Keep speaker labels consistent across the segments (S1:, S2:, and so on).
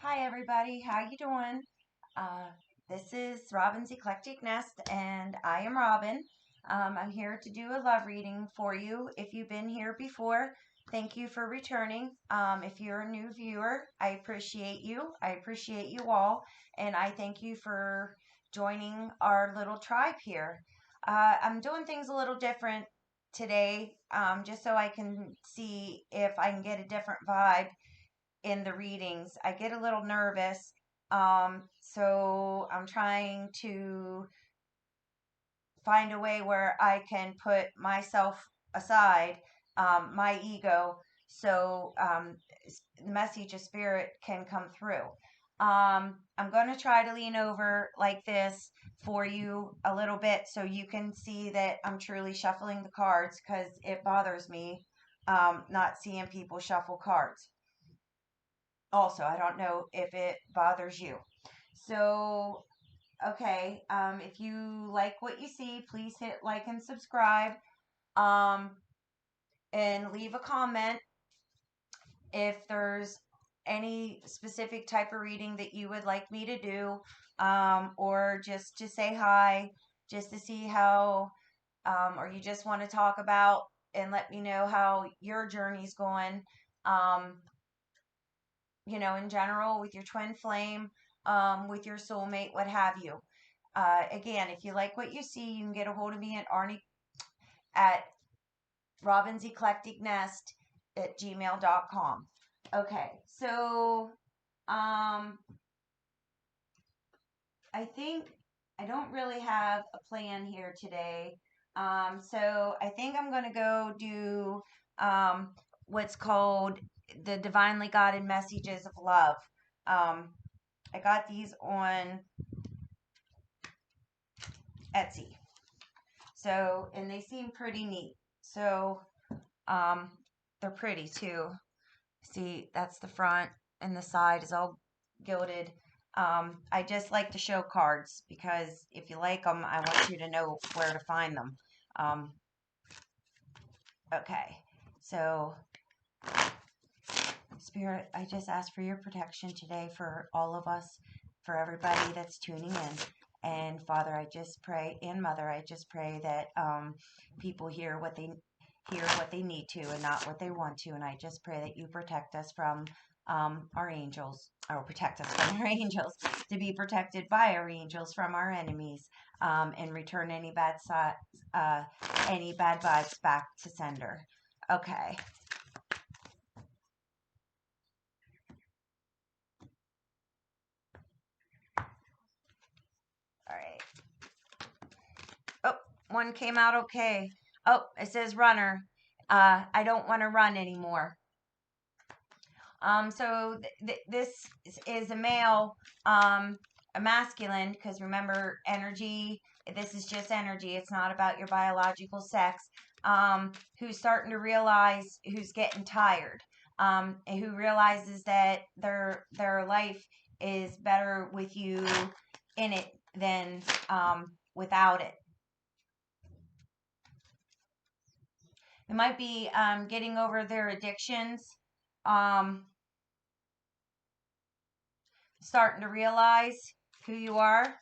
S1: Hi everybody, how you doing? Uh, this is Robin's Eclectic Nest, and I am Robin. I'm here to do a love reading for you. If you've been here before, thank you for returning. If you're a new viewer, I appreciate you. I appreciate you all, and I thank you for joining our little tribe here. I'm doing things a little different today, just so I can see if I can get a different vibe in the readings. I get a little nervous. So I'm trying to find a way where I can put myself aside, my ego, so the message of spirit can come through. I'm going to try to lean over like this for you a little bit so you can see that I'm truly shuffling the cards because it bothers me not seeing people shuffle cards. Also, I don't know if it bothers you. So, okay, if you like what you see, please hit like and subscribe, um, and leave a comment if there's any specific type of reading that you would like me to do, or just to say hi, just to see how, or you just want to talk about and let me know how your journey's going. Um, in general with your twin flame, with your soulmate, what have you. Again, if you like what you see, you can get a hold of me at Arnie at robinseclecticnest at gmail.com. Okay, so I think I don't really have a plan here today. So I think I'm going to go do what's called the Divinely Guided Messages of Love. Um, I got these on Etsy. So, and they seem pretty neat. So, um, they're pretty too. See, that's the front, and the side is all gilded. I just like to show cards because if you like them, I want you to know where to find them. Um, okay, so Spirit, I just ask for your protection today for all of us, for everybody that's tuning in. And Father, I just pray, and Mother, I just pray that people hear what they need to and not what they want to. And I just pray that you protect us from our angels, or protect us from our angels, to be protected by our angels from our enemies, and return uh, any bad vibes back to sender. Okay. All right. Oh, one came out okay. Oh, it says runner. I don't want to run anymore. So this is a male, a masculine, because remember, energy, this is just energy. It's not about your biological sex. Who's starting to realize, who's getting tired, and who realizes that their life is better with you in it than without it. It might be getting over their addictions, um, starting to realize who you are.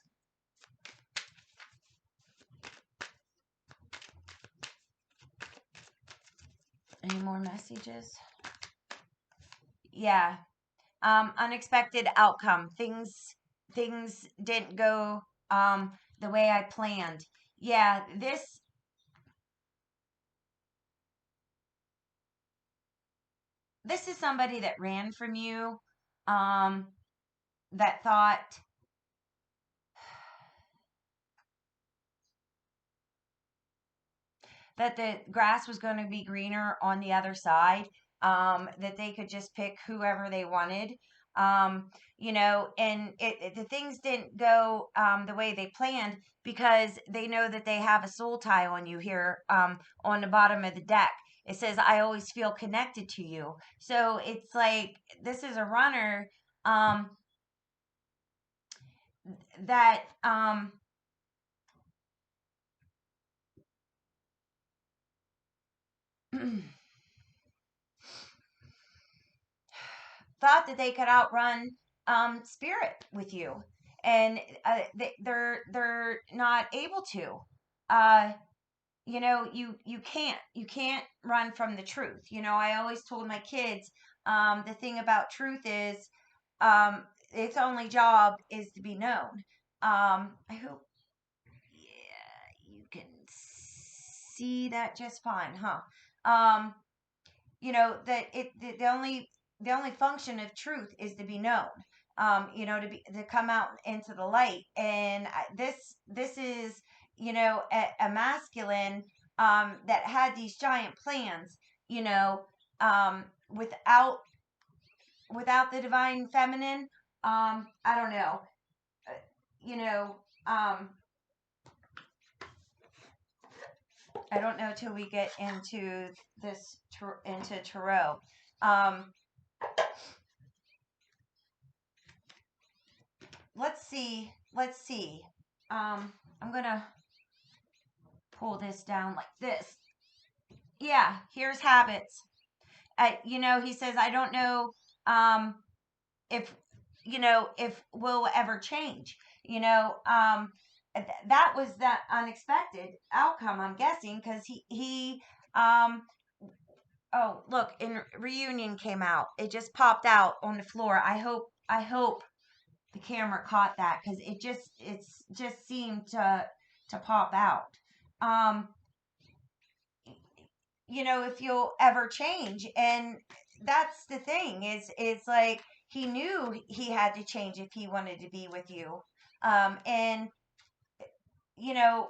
S1: Any more messages? Yeah. Unexpected outcome. Things didn't go the way I planned. Yeah, this is somebody that ran from you, um, that thought that the grass was going to be greener on the other side, that they could just pick whoever they wanted. And the things didn't go the way they planned because they know that they have a soul tie on you here, on the bottom of the deck. It says, I always feel connected to you. So it's like this is a runner, that thought that they could outrun spirit with you, and they're not able to. Uh, you can't run from the truth. I always told my kids, the thing about truth is, its only job is to be known. I hope, yeah, you can see that just fine, huh? That the only function of truth is to be known. To come out into the light, and this is, a masculine, that had these giant plans, you know without the divine feminine. I don't know. uh, you know um I don't know till we get into into tarot. um let's see. I'm gonna pull this down like this. Yeah, here's habits. He says, I don't know, um if if we'll ever change. That was that unexpected outcome, I'm guessing, because he oh, look, in reunion came out. It just popped out on the floor. I hope the camera caught that, because it's just seemed to pop out. um if you'll ever change. And that's the thing, is it's like he knew he had to change if he wanted to be with you. And you know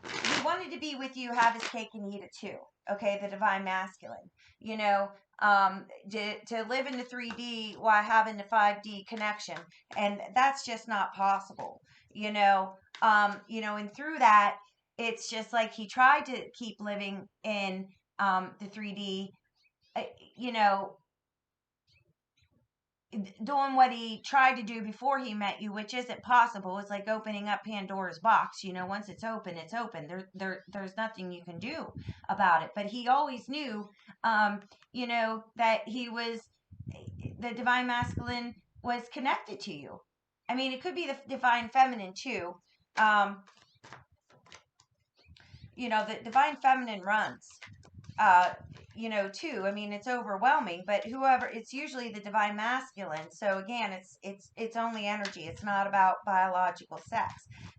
S1: he wanted to be with you, have his cake and eat it too. Okay, the divine masculine. To live in the 3D while having the 5D connection, and that's just not possible. And through that, it's just like he tried to keep living in the 3D, uh, you know doing what he tried to do before he met you, which isn't possible. It's like opening up Pandora's box. Once it's open, it's open. There's nothing you can do about it. But he always knew, that he was the divine masculine was connected to you. I mean, it could be the divine feminine too. Um, the divine feminine runs, uh too. I mean, it's overwhelming, but whoever, it's usually the divine masculine. So again, it's only energy. It's not about biological sex.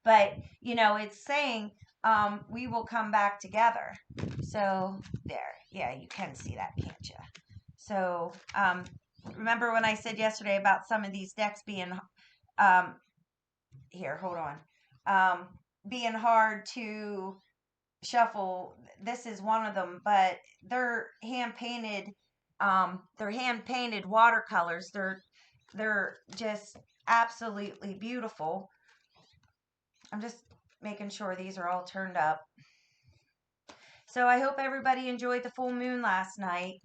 S1: But it's saying, we will come back together. So there, yeah, you can see that, can't you? So remember when I said yesterday about some of these decks being, um here, hold on, being hard to shuffle. This is one of them, but they're hand painted. They're hand painted watercolors. They're just absolutely beautiful. I'm just making sure these are all turned up. So I hope everybody enjoyed the full moon last night.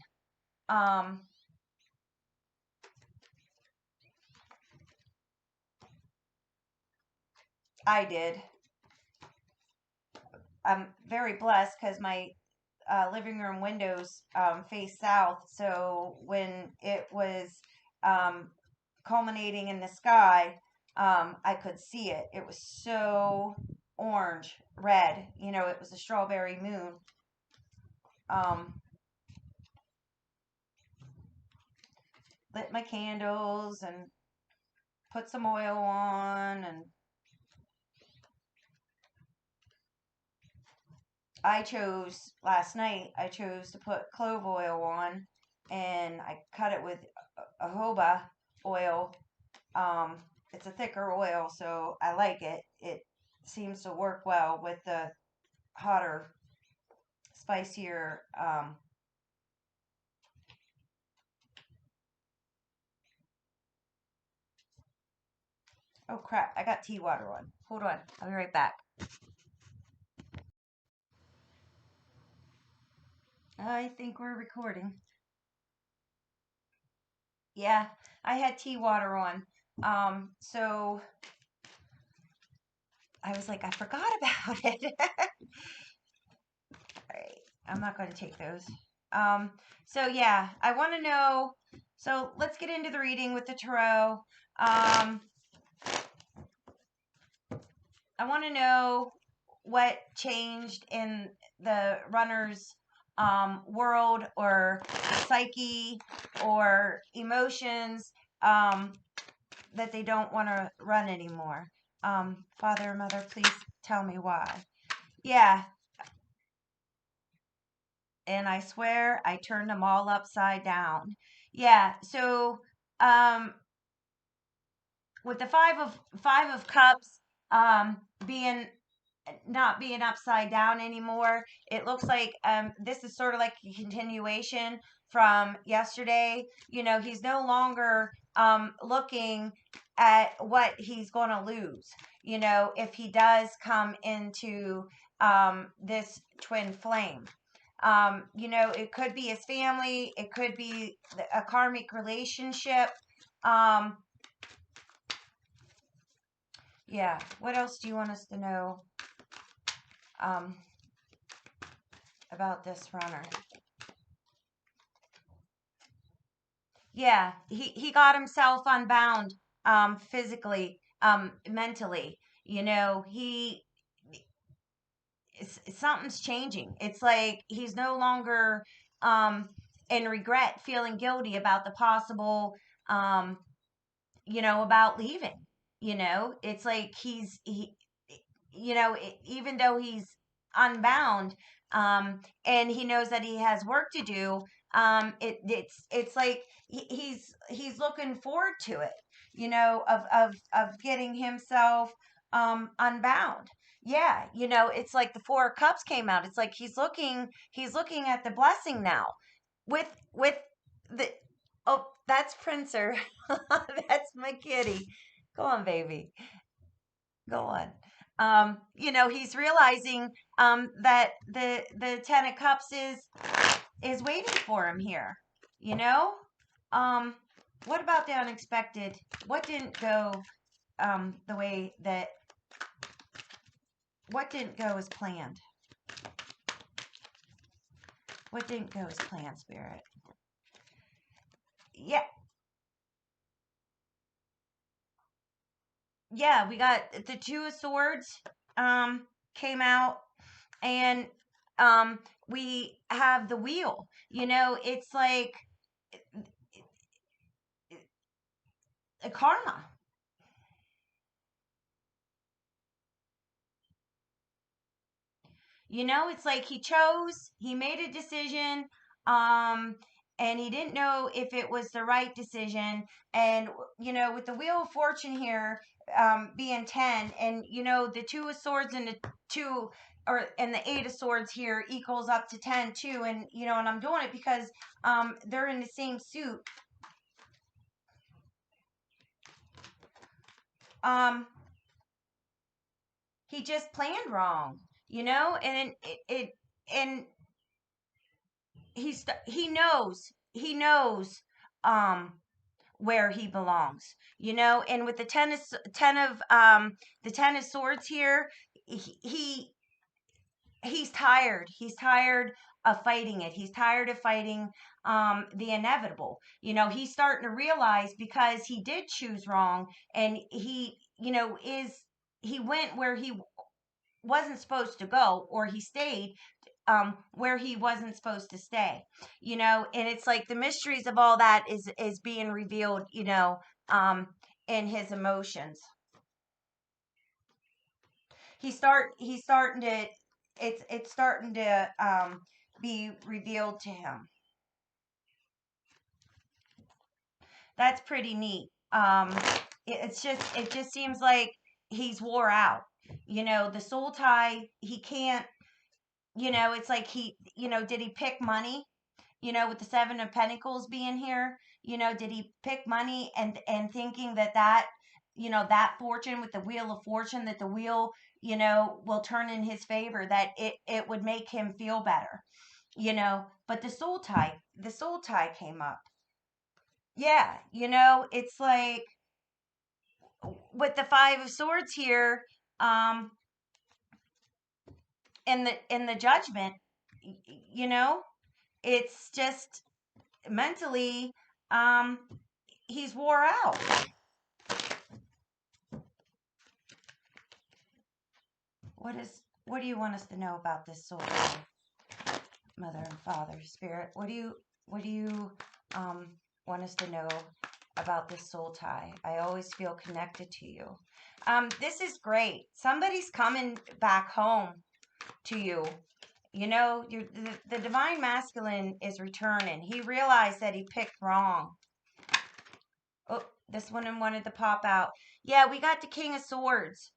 S1: I did. I'm very blessed because my living room windows face south. So when it was um, culminating in the sky, I could see it. It was so orange, red. It was a strawberry moon. Um, Lit my candles and put some oil on, and I chose to put clove oil on, and I cut it with jojoba oil. It's a thicker oil, so I like it. It seems to work well with the hotter, spicier. Oh crap! I got tea water on. Hold on, I'll be right back. I think we're recording. Yeah, I had tea water on. So I was like, I forgot about it. All right, I'm not going to take those. So yeah, I want to know. So let's get into the reading with the tarot. I want to know what changed in the runner's world or psyche or emotions that they don't want to run anymore. Father, Mother, please tell me why. Yeah, and I swear I turned them all upside down. Yeah, so um, with the five of cups being not being upside down anymore, it looks like this is sort of like a continuation from yesterday. He's no longer looking at what he's going to lose, if he does come into this twin flame. It could be his family, it could be a karmic relationship. um yeah, what else do you want us to know um about this runner? Yeah, he got himself unbound, physically, mentally. He something's changing. It's like he's no longer um in regret, feeling guilty about the possible, um about leaving. It's like even though he's unbound, and he knows that he has work to do, it's like he's looking forward to it, of getting himself unbound. Yeah, it's like the Four of Cups came out. It's like he's looking at the blessing now, with the oh, that's Princer. That's my kitty. Go on, baby. Go on. He's realizing that the Ten of Cups is waiting for him here. You know? Um, what about the unexpected? What didn't go the way that what didn't go as planned? What didn't go as planned, Spirit? Yeah, yeah, we got the Two of Swords came out, and um we have the Wheel. It's like a karma. It's like he made a decision, um, and he didn't know if it was the right decision. And, with the Wheel of Fortune here, being 10, and, the Two of Swords and the two, and the Eight of Swords here equals up to 10 too. And, and I'm doing it because, they're in the same suit. Um, he just planned wrong, and and he knows um where he belongs, and with the ten of swords here, he's tired. He's tired of fighting it. He's tired of fighting the inevitable. He's starting to realize, because he did choose wrong, and he went where he wasn't supposed to go, or he stayed where he wasn't supposed to stay. And it's like the mysteries of all that is being revealed, in his emotions. He's starting to it's starting to be revealed to him. That's pretty neat. It just seems like he's wore out. The soul tie, he can't. It's like did he pick money? With the Seven of Pentacles being here, did he pick money, and thinking that fortune, with the Wheel of Fortune, that the wheel, will turn in his favor, that it would make him feel better, but the soul tie came up. Yeah, it's like with the Five of Swords here, um, in the Judgment, you know, it's just mentally, Um, he's wore out. What do you want us to know about this soul tie, Mother and Father, Spirit? What do you um want us to know about this soul tie? I always feel connected to you. This is great. Somebody's coming back home to you. You know, the divine masculine is returning. He realized that he picked wrong. Oh, this one wanted to pop out. Yeah, we got the King of Swords.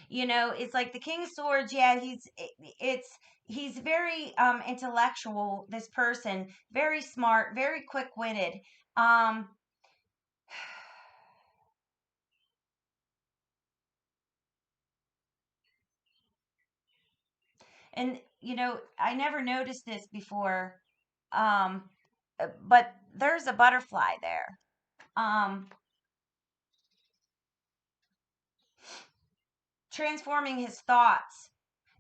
S1: You know, it's like the King of Swords. Yeah, he's very intellectual. This person, very smart, very quick-witted. Um, and you know, I never noticed this before. Um, but there's a butterfly there. Um, transforming his thoughts,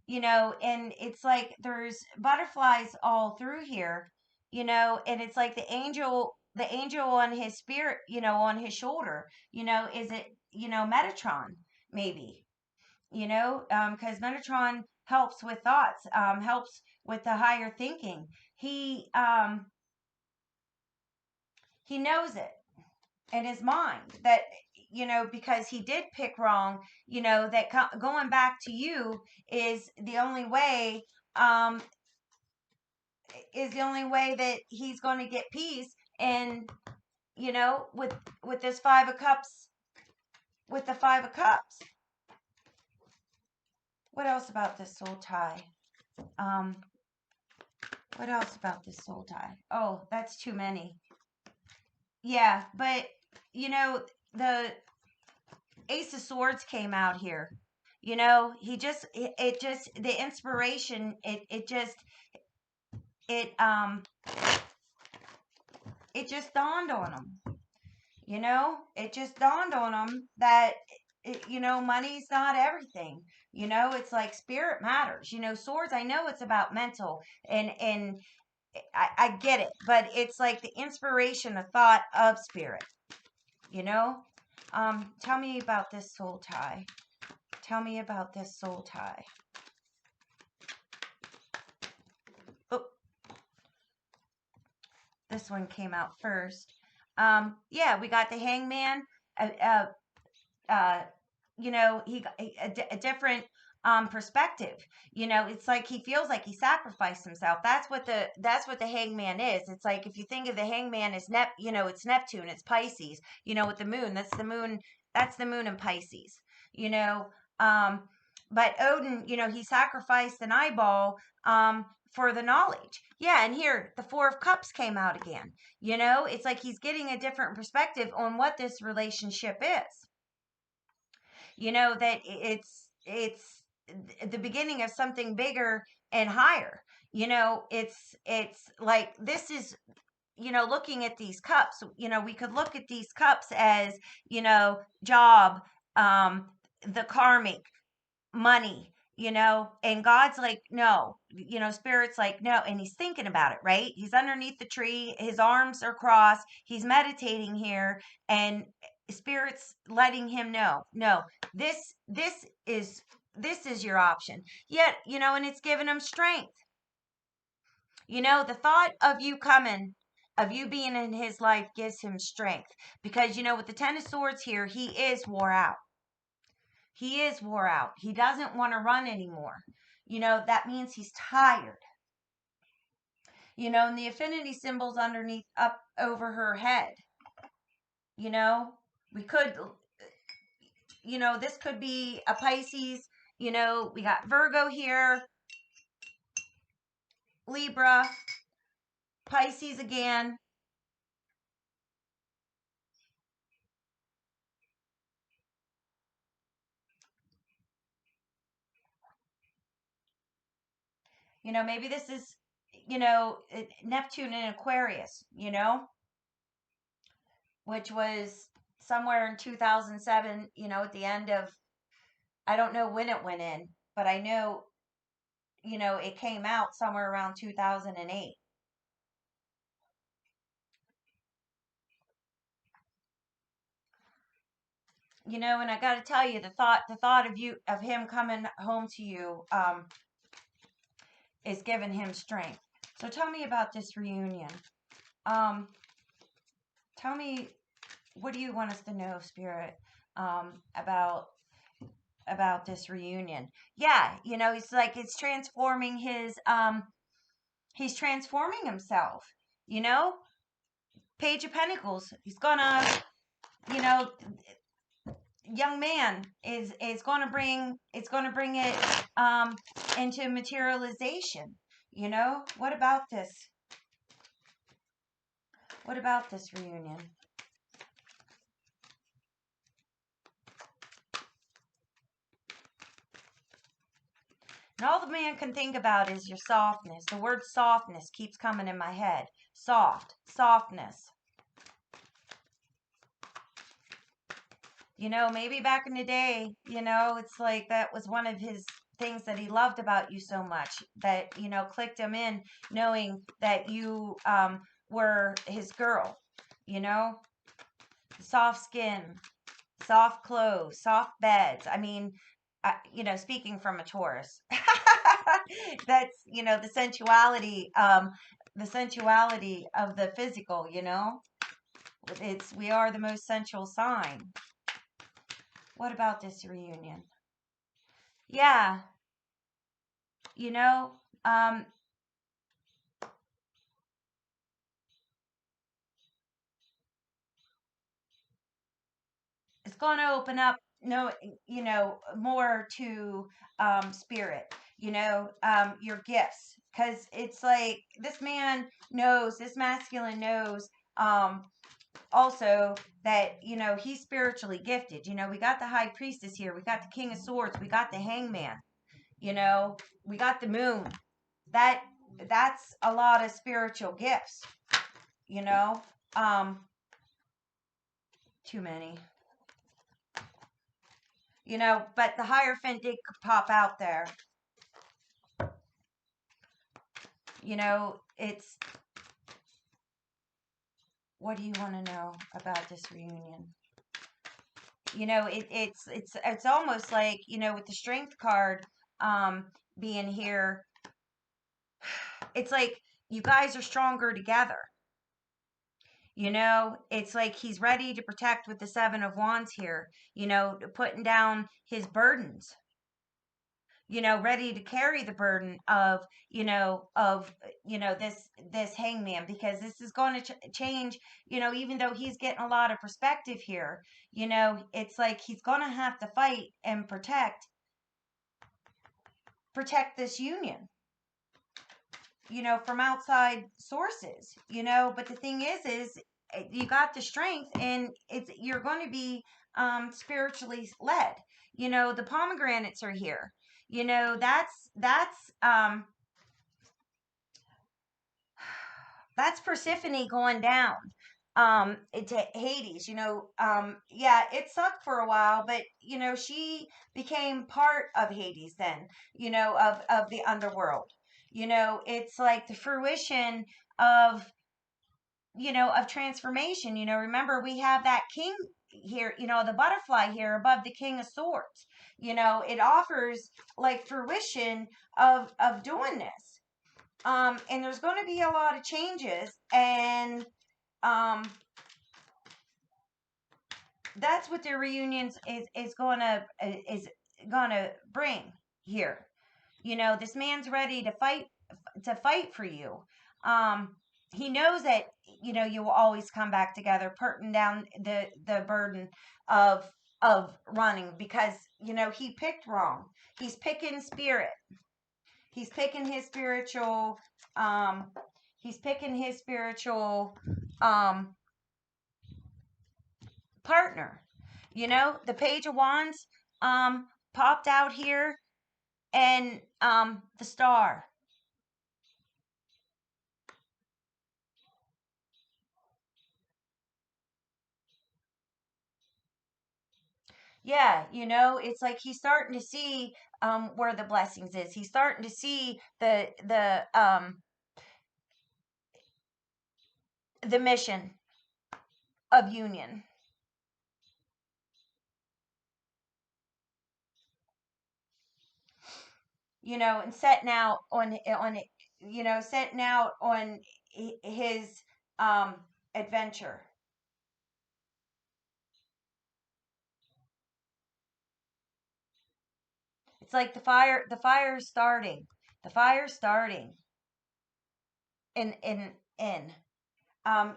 S1: you know, and it's like there's butterflies all through here, you know, and it's like the angel on his spirit, you know, on his shoulder, you know, is it, you know, Metatron, maybe, you know, because Metatron helps with thoughts, helps with the higher thinking. He knows it in his mind that, you know, because he did pick wrong, you know, that going back to you is the only way, um that he's going to get peace. And you know, with this 5 of cups, with the 5 of cups, what else about this soul tie? um what else about this soul tie? Oh, that's too many. Yeah, but you know, the Ace of Swords came out here. You know, it just, the inspiration, it it just dawned on him. You know, it just dawned on him that, you know, money's not everything. You know, it's like spirit matters. You know, swords, I know it's about mental, and I get it, but it's like the inspiration, a thought of spirit, you know? Tell me about this soul tie. Tell me about this soul tie. Oh, this one came out first. Yeah, we got the hangman. Uh, uh, uh, you know, a different perspective. You know, it's like he feels like he sacrificed himself. That's what the hangman is. It's like, if you think of the hangman as you know, it's Neptune, it's Pisces. You know, with the moon, that's the moon in Pisces. You know, um, but Odin, you know, he sacrificed an eyeball for the knowledge. Yeah, and here the 4 of Cups came out again. You know, it's like he's getting a different perspective on what this relationship is. You know, that it's the beginning of something bigger and higher. You know, it's like, this is, you know, looking at these cups, you know, we could look at these cups as, you know, job, the karmic, money, you know, and God's like, no, you know, Spirit's like, no. And he's thinking about it, right? He's underneath the tree, his arms are crossed, he's meditating here, and Spirit's letting him know, no, this is your option. Yet, you know, and it's giving him strength. You know, the thought of you coming, of you being in his life, gives him strength, because, you know, with the 10 of Swords here, he is wore out. He is wore out. He doesn't want to run anymore. You know, that means he's tired. You know, and the affinity symbols underneath, up over her head. You know, we could, you know, this could be a Pisces. You know, we got Virgo here, Libra, Pisces again. You know, maybe this is, you know, Neptune in Aquarius, you know, which was somewhere in 2007, you know, at the end of, I don't know when it went in, but I know, you know, it came out somewhere around 2008. And I got to tell you, the thought of him coming home to you, is giving him strength. So tell me about this reunion. Um, Tell me, what do you want us to know, Spirit, about this reunion? Yeah, it's transforming he's transforming himself. You know, Page of Pentacles. He's gonna, you know, young man is gonna bring it into materialization. What about this? What about this reunion? And all the man can think about is your softness. The word softness keeps coming in my head. Softness. Maybe back in the day, it's like that was one of his things that he loved about you so much that, clicked him in, knowing that you were his girl, you know, soft skin, soft clothes, soft beds. I mean, speaking from a Taurus, that's, the sensuality of the physical, we are the most sensual sign. What about this reunion? Yeah, you know, um, it's going to open up, no, more to spirit, your gifts, because it's like this masculine knows, also that he's spiritually gifted. We got the high priestess here, we got the king of swords, we got the hangman, we got the moon. That's a lot of spiritual gifts, you know um too many, but the Hierophant did pop out there. It's, what do you want to know about this reunion? It's almost like, with the strength card being here, it's like you guys are stronger together. It's like he's ready to protect with the Seven of Wands here, putting down his burdens, ready to carry the burden of, this hangman, because this is going to change, even though he's getting a lot of perspective here, it's like he's going to have to fight and protect this union, from outside sources, but the thing is you got the strength, and you're going to be spiritually led. The pomegranates are here. That's Persephone going down into Hades. Yeah, it sucked for a while, but she became part of Hades then, of the underworld. It's like the fruition of, of transformation. Remember, we have that king here, the butterfly here above the king of swords. It offers like fruition of doing this. And there's going to be a lot of changes, and um, that's what the reunions is gonna bring here. This man's ready to fight for you. Um, he knows that you will always come back together, putting down the burden of running, because he picked wrong. He's picking spirit. He's picking his spiritual. Um, he's picking his spiritual um, partner. The Page of Wands popped out here, and the Star. Yeah, it's like he's starting to see where the blessings is. He's starting to see the mission of union. and setting out setting out on his um adventure. It's like the fire is starting. The fire is starting in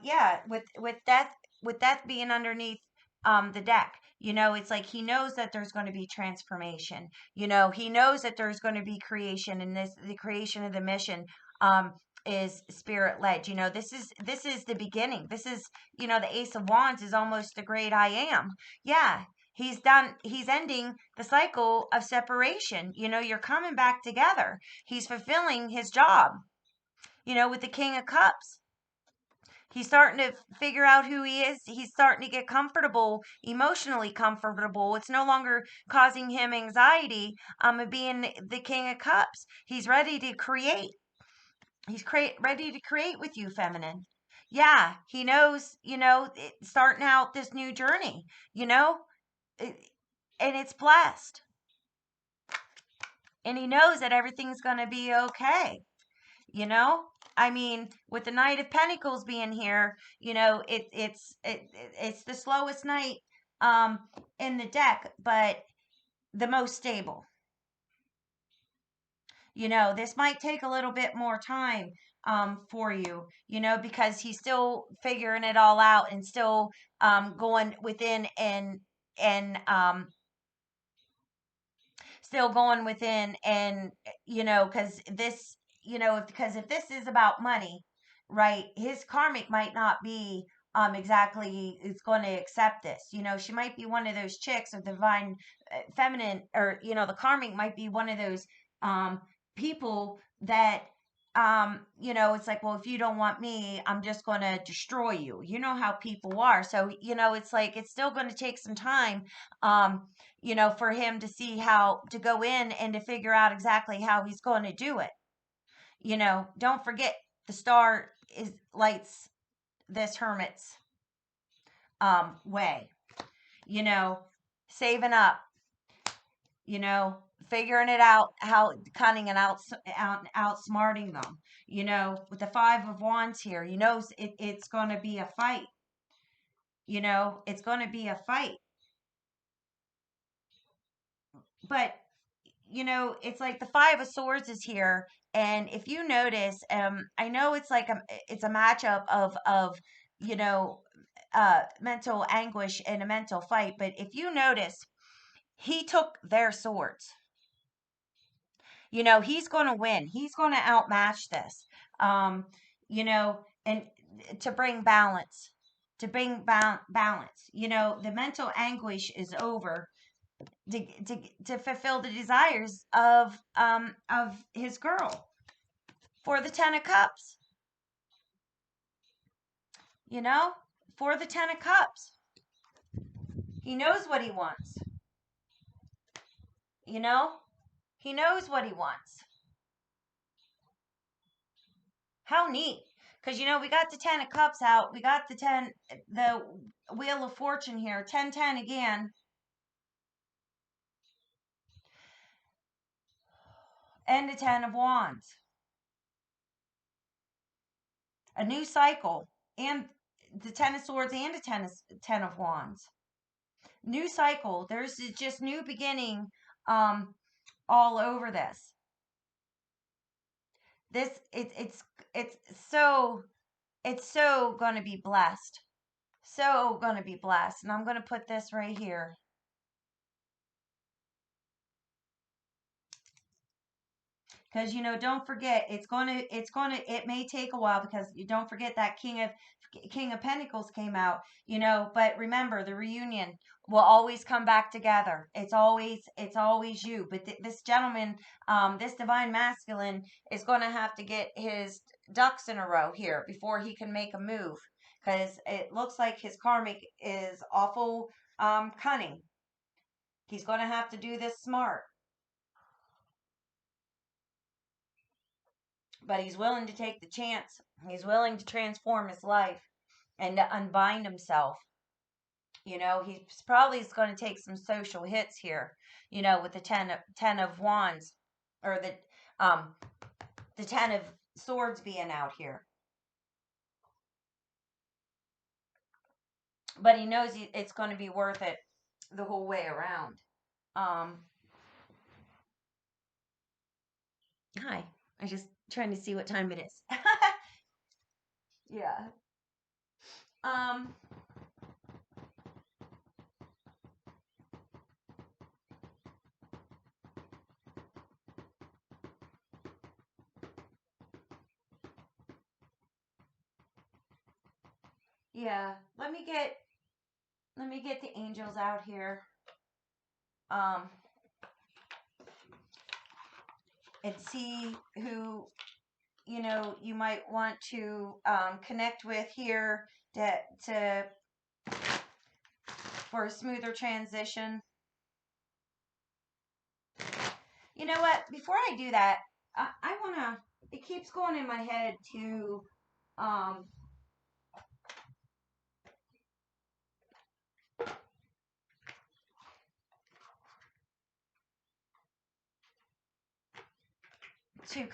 S1: yeah, with death being underneath the deck. It's like he knows that there's going to be transformation. He knows that there's going to be creation, and the creation of the mission um is spirit led. This is the beginning. This is, the Ace of Wands is almost the great I am. Yeah, he's ending the cycle of separation. You're coming back together. He's fulfilling his job, with the King of Cups. He's starting to figure out who he is. He's starting to get comfortable, emotionally comfortable. It's no longer causing him anxiety of being the King of Cups. He's ready to create. Ready to create with you, feminine. Yeah, he knows, starting out this new journey, you know, it, and it's blessed. And he knows that everything's going to be okay. you know I mean, with the Knight of Pentacles being here, it's the slowest knight um in the deck, but the most stable. This might take a little bit more time for you, because he's still figuring it all out, and still going within, and still going within, and because this because if this is about money, right, his karmic might not be exactly is going to accept this. She might be one of those chicks, or divine feminine, or the karmic might be one of those people that it's like, well, if you don't want me, I'm just going to destroy you. You know how people are. So it's like, it's still going to take some time um for him to see how to go in, and to figure out exactly how he's going to do it. Don't forget, the star is lights this hermit's way. You know, saving up. You know, Figuring it out, how cunning and outsmarting them. With the Five of Wands here, it's going to be a fight. It's going to be a fight. But it's like the Five of Swords is here, and if you notice, I know it's a matchup of you know mental anguish and a mental fight, but if you notice, he took their swords. He's going to win. He's going to outmatch this. And to bring balance, balance. The mental anguish is over, to fulfill the desires of his girl, for the Ten of Cups. You know, for the Ten of Cups, he knows what he wants. You know, he knows what he wants. How neat. Because, we got the Ten of Cups out. We got the Wheel of Fortune here. 10-10 again. And the Ten of Wands. A new cycle. And the Ten of Swords and the Ten of Wands. New cycle. There's just new beginning all over this. It's so going to be blessed. So going to be blessed. And I'm going to put this right here. Because don't forget, it may take a while, because you don't forget that King of Pentacles came out. But remember, the reunion will always come back together. It's always you. But this gentleman, this divine masculine, is going to have to get his ducks in a row here before he can make a move, because it looks like his karmic is awful cunning. He's going to have to do this smart. But he's willing to take the chance. He's willing to transform his life and to unbind himself. He's probably going to take some social hits here, with the ten of Wands. or the Ten of Swords being out here. But he knows it's going to be worth it the whole way around. Um, Hi. I'm just trying to see what time it is. Yeah. Um, yeah. Let me get the angels out here. Um, and see who you might want to connect with here to for a smoother transition. You know what? Before I do that, I want to. It keeps going in my head um,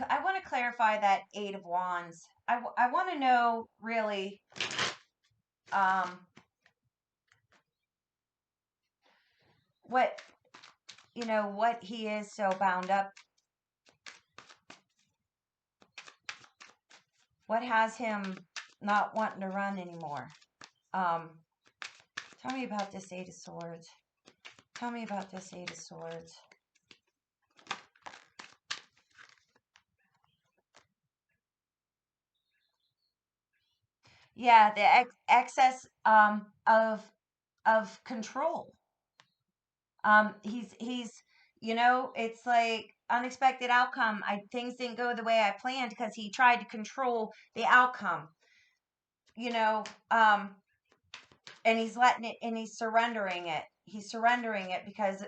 S1: I want to clarify that Eight of Wands. I want to know really um, what what he is so bound up. What has him not wanting to run anymore? Um, Tell me about this Eight of Swords. Tell me about this Eight of Swords. Yeah, the excess of control. He's it's like unexpected outcome. Things didn't go the way I planned because he tried to control the outcome. You know, and he's letting it, and he's surrendering it. He's surrendering it because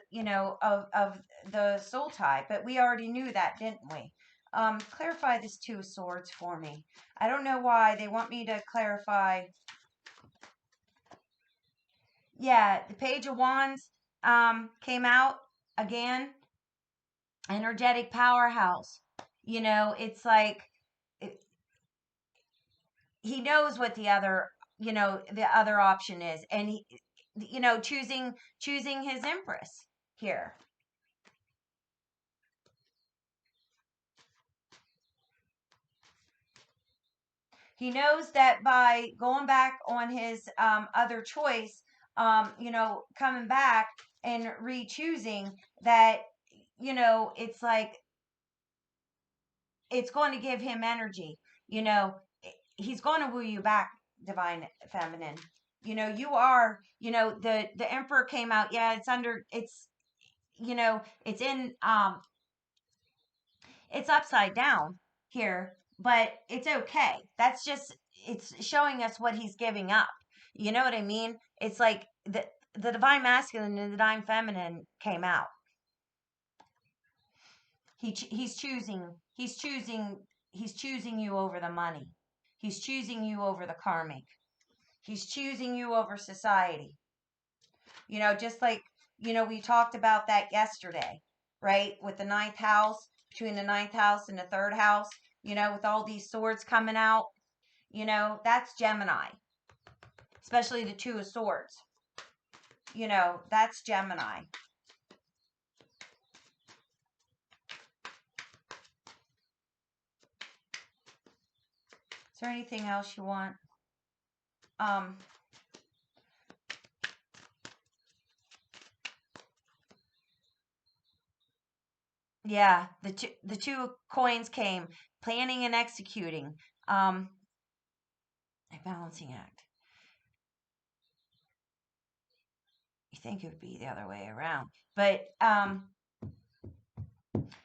S1: of the soul tie. But we already knew that, didn't we? Clarify this Two of Swords for me. I don't know why they want me to clarify. Yeah, the Page of Wands came out again. Energetic powerhouse. It's like it, he knows what the other option is, and he, choosing his Empress here. He knows that by going back on his other choice, coming back and re-choosing that, it's like it's going to give him energy. You know, he's going to woo you back, divine feminine. You are, the Emperor came out. Yeah, it's in it's upside down here, but it's okay. That's just it's showing us what he's giving up. You know what I mean? It's like the divine masculine and the divine feminine came out. He's choosing you over the money. He's choosing you over the karmic. He's choosing you over society. Just like, we talked about that yesterday, right? With the ninth house, between the ninth house and the third house, with all these swords coming out, that's Gemini, especially the Two of Swords. That's Gemini. Is there anything else you want? Um, yeah, the two coins came, planning and executing. A balancing act. You think it would be the other way around, but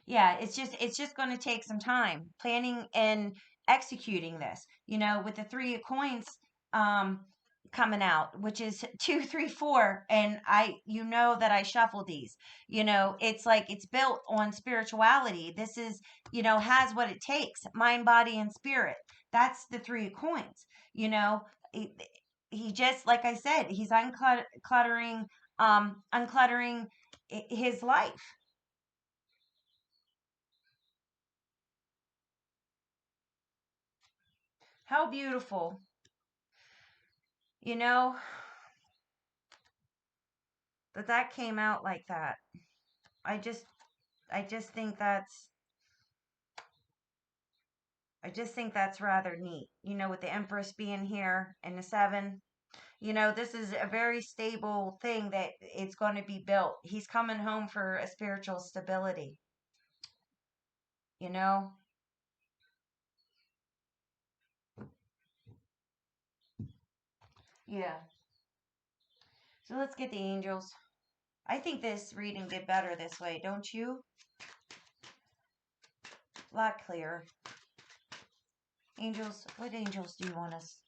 S1: yeah, it's just going to take some time planning and executing this. With the Three of Coins um coming out, which is 2, 3, 4, and that I shuffle these. It's like it's built on spirituality. This is has what it takes: mind, body, and spirit. That's the Three of Coins. he, he just, like I said, he's uncluttering his life. How beautiful. You know, that came out like that. I just I just think that's I just think that's rather neat. With the Empress being here and the 7, this is a very stable thing that it's going to be built. He's coming home for a spiritual stability, you know? Yeah. So let's get the angels. I think this reading did better this way, don't you? A lot clearer. Angels, what angels do you want us?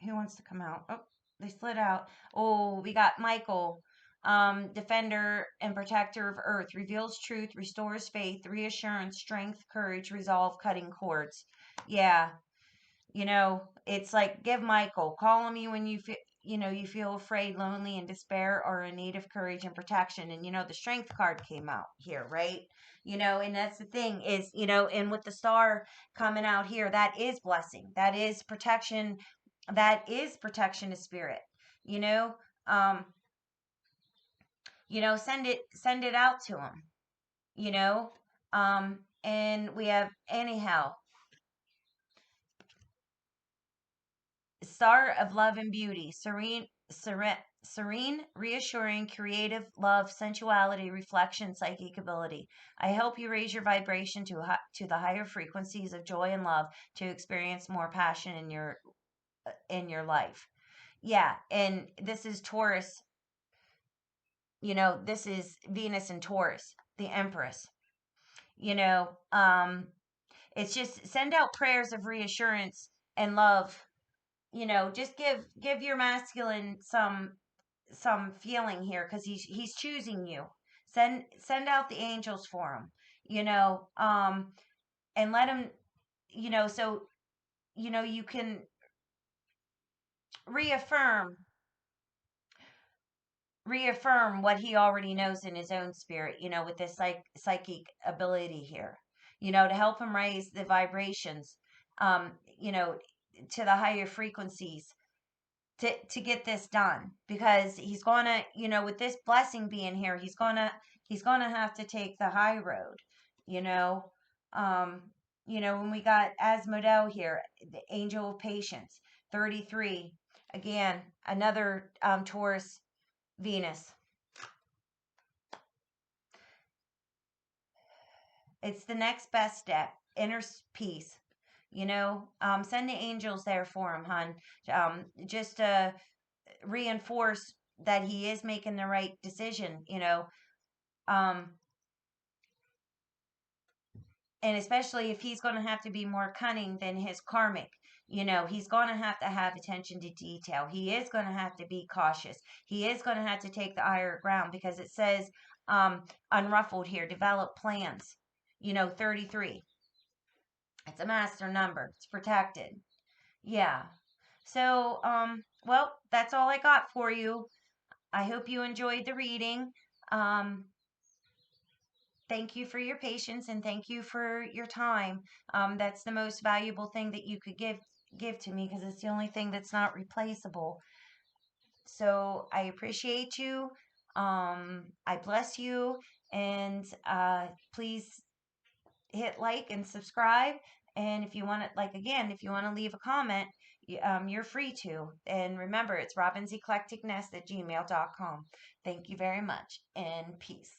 S1: Who wants to come out? Oh, they slid out. Oh, we got Michael, defender and protector of earth, reveals truth, restores faith, reassurance, strength, courage, resolve, cutting cords. Yeah, it's like give Michael, call on me when you feel afraid, lonely, and despair, or in need of courage and protection. And the strength card came out here, right? And that's the thing is, and with the star coming out here, that is blessing, that is protection, to spirit. You know, um, send it out to him. You know, and we have anyhow. Star of love and beauty, serene, reassuring, creative, love, sensuality, reflection, psychic ability. I help you raise your vibration to the higher frequencies of joy and love to experience more passion in your life. Yeah, and this is Taurus. This is Venus and Taurus, the Empress. It's just send out prayers of reassurance and love. Just give your masculine some feeling here, because he's choosing you. Send out the angels for him. And let him, so you can reaffirm what he already knows in his own spirit, with this psychic ability here, to help him raise the vibrations, to the higher frequencies, to get this done, because he's gonna, with this blessing being here, he's gonna have to take the high road. you know when we got Asmodel here, the angel of patience, 33, again, another Taurus, Venus. It's the next best step, inner peace. Send the angels there for him, hon. Just to reinforce that he is making the right decision. Um, and especially if he's going to have to be more cunning than his karmic. He's going to have attention to detail. He is going to have to be cautious. He is going to have to take the higher ground, because it says, unruffled here, develop plans. 33. It's a master number. It's protected. Yeah. So, well, that's all I got for you. I hope you enjoyed the reading. Um, Thank you for your patience, and thank you for your time. That's the most valuable thing that you could give to me, because it's the only thing that's not replaceable. So I appreciate you. I bless you, and please hit like and subscribe. And if you want to, like, again, if you want to leave a comment, you're free to. And remember, it's robinseclecticnest@gmail.com. Thank you very much, and peace.